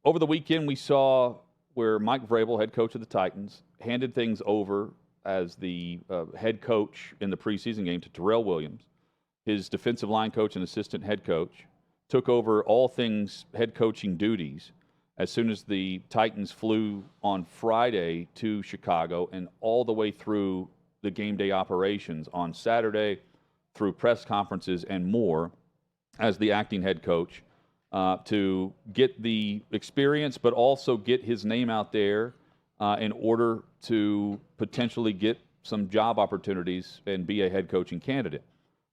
over the weekend, we saw where Mike Vrabel, head coach of the Titans, handed things over as the head coach in the preseason game to Terrell Williams. His defensive line coach and assistant head coach took over all things head coaching duties as soon as the Titans flew on Friday to Chicago, and all the way through the game day operations on Saturday, through press conferences and more, as the acting head coach, to get the experience, but also get his name out there in order to potentially get some job opportunities and be a head coaching candidate.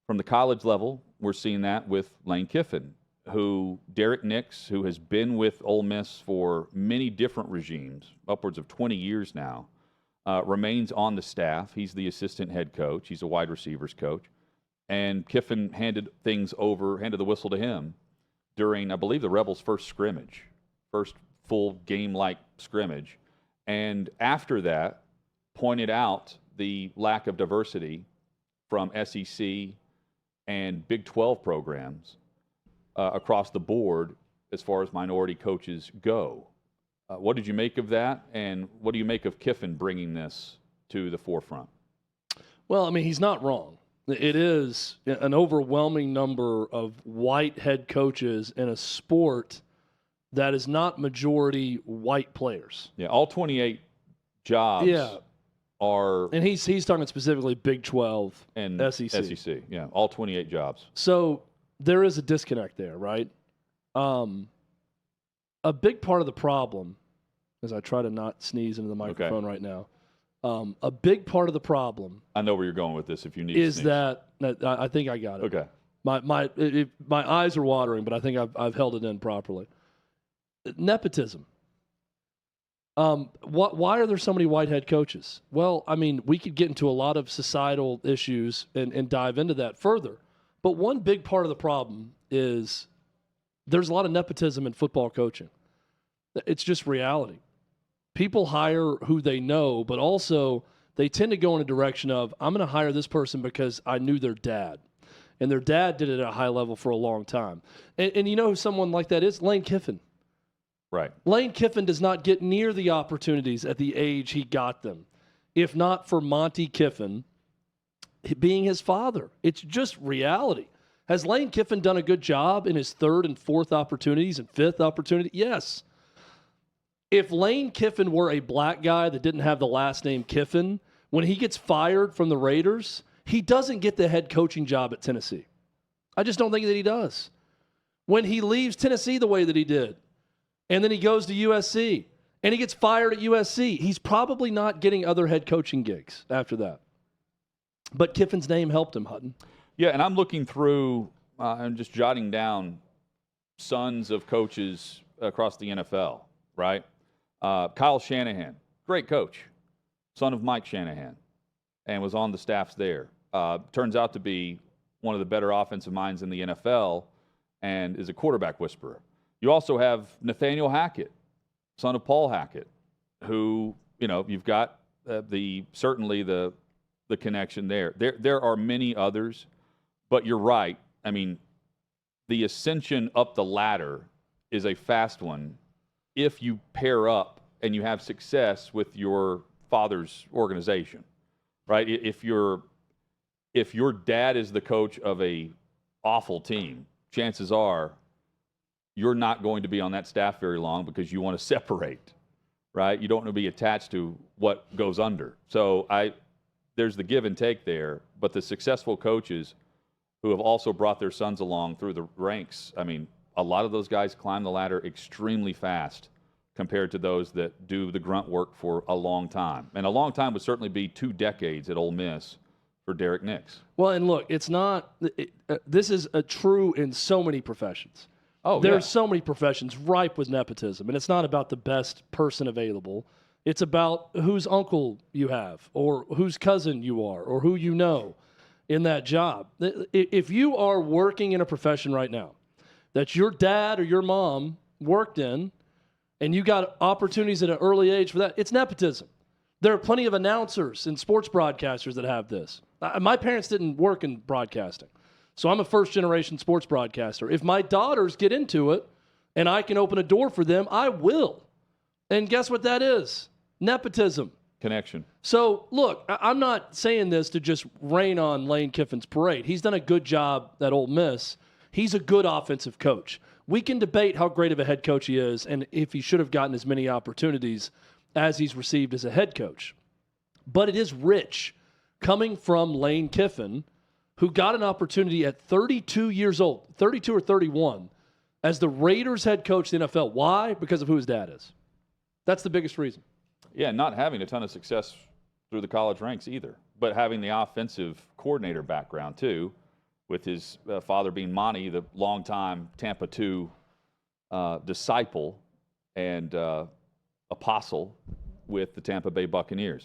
From the college level, we're seeing that with Lane Kiffin, who Derek Nix, who has been with Ole Miss for many different regimes, upwards of 20 years now, remains on the staff. He's the assistant head coach. He's a wide receivers coach. And Kiffin handed the whistle to him during, I believe, the Rebels' first full game-like scrimmage. And after that, pointed out the lack of diversity from SEC and Big 12 programs across the board as far as minority coaches go. What did you make of that, and what do you make of Kiffin bringing this to the forefront? Well, I mean, he's not wrong. It is an overwhelming number of white head coaches in a sport that is not majority white players. Yeah, all 28 jobs are... And he's talking specifically Big 12 and SEC, yeah, all 28 jobs. So there is a disconnect there, right? A big part of the problem, as I try to not sneeze into the microphone right now, a big part of the problem... I know where you're going with this if you need is to sneeze. that I think I got it. Okay. My eyes are watering, but I think I've held it in properly. Nepotism. Why are there so many white head coaches? Well, I mean, we could get into a lot of societal issues and dive into that further. But one big part of the problem is there's a lot of nepotism in football coaching. It's just reality. People hire who they know, but also they tend to go in a direction of, I'm going to hire this person because I knew their dad. And their dad did it at a high level for a long time. And you know who someone like that is? Lane Kiffin. Right. Lane Kiffin does not get near the opportunities at the age he got them, if not for Monty Kiffin being his father. It's just reality. Has Lane Kiffin done a good job in his third and fourth opportunities and fifth opportunity? Yes. If Lane Kiffin were a black guy that didn't have the last name Kiffin, when he gets fired from the Raiders, he doesn't get the head coaching job at Tennessee. I just don't think that he does. When he leaves Tennessee the way that he did, and then he goes to USC, and he gets fired at USC, he's probably not getting other head coaching gigs after that. But Kiffin's name helped him, Hutton. Yeah, and I'm looking through and just jotting down sons of coaches across the NFL, right? Kyle Shanahan, great coach, son of Mike Shanahan, and was on the staffs there. Turns out to be one of the better offensive minds in the NFL and is a quarterback whisperer. You also have Nathaniel Hackett, son of Paul Hackett, who, you know, you've got certainly the connection there. There are many others, but you're right. I mean, the ascension up the ladder is a fast one if you pair up and you have success with your father's organization, right? If your dad is the coach of a awful team, chances are you're not going to be on that staff very long because you want to separate, right? You don't want to be attached to what goes under. So there's the give and take there, but the successful coaches who have also brought their sons along through the ranks, I mean, a lot of those guys climb the ladder extremely fast compared to those that do the grunt work for a long time. And a long time would certainly be 2 decades at Ole Miss for Derek Nix. Well, and look, it's not this is true in so many professions. There are so many professions ripe with nepotism, and it's not about the best person available. It's about whose uncle you have or whose cousin you are or who you know in that job. If you are working in a profession right now that your dad or your mom worked in and you got opportunities at an early age for that, it's nepotism. There are plenty of announcers and sports broadcasters that have this. My parents didn't work in broadcasting, so I'm a first-generation sports broadcaster. If my daughters get into it and I can open a door for them, I will. And guess what that is? Nepotism. Connection. So, look, I'm not saying this to just rain on Lane Kiffin's parade. He's done a good job at Ole Miss. He's a good offensive coach. We can debate how great of a head coach he is and if he should have gotten as many opportunities as he's received as a head coach. But it is rich coming from Lane Kiffin, who got an opportunity at 32 years old, 32 or 31, as the Raiders head coach in the NFL. Why? Because of who his dad is. That's the biggest reason. Yeah, not having a ton of success through the college ranks either, but having the offensive coordinator background too, with his father being Monty, the longtime Tampa 2 disciple and apostle with the Tampa Bay Buccaneers.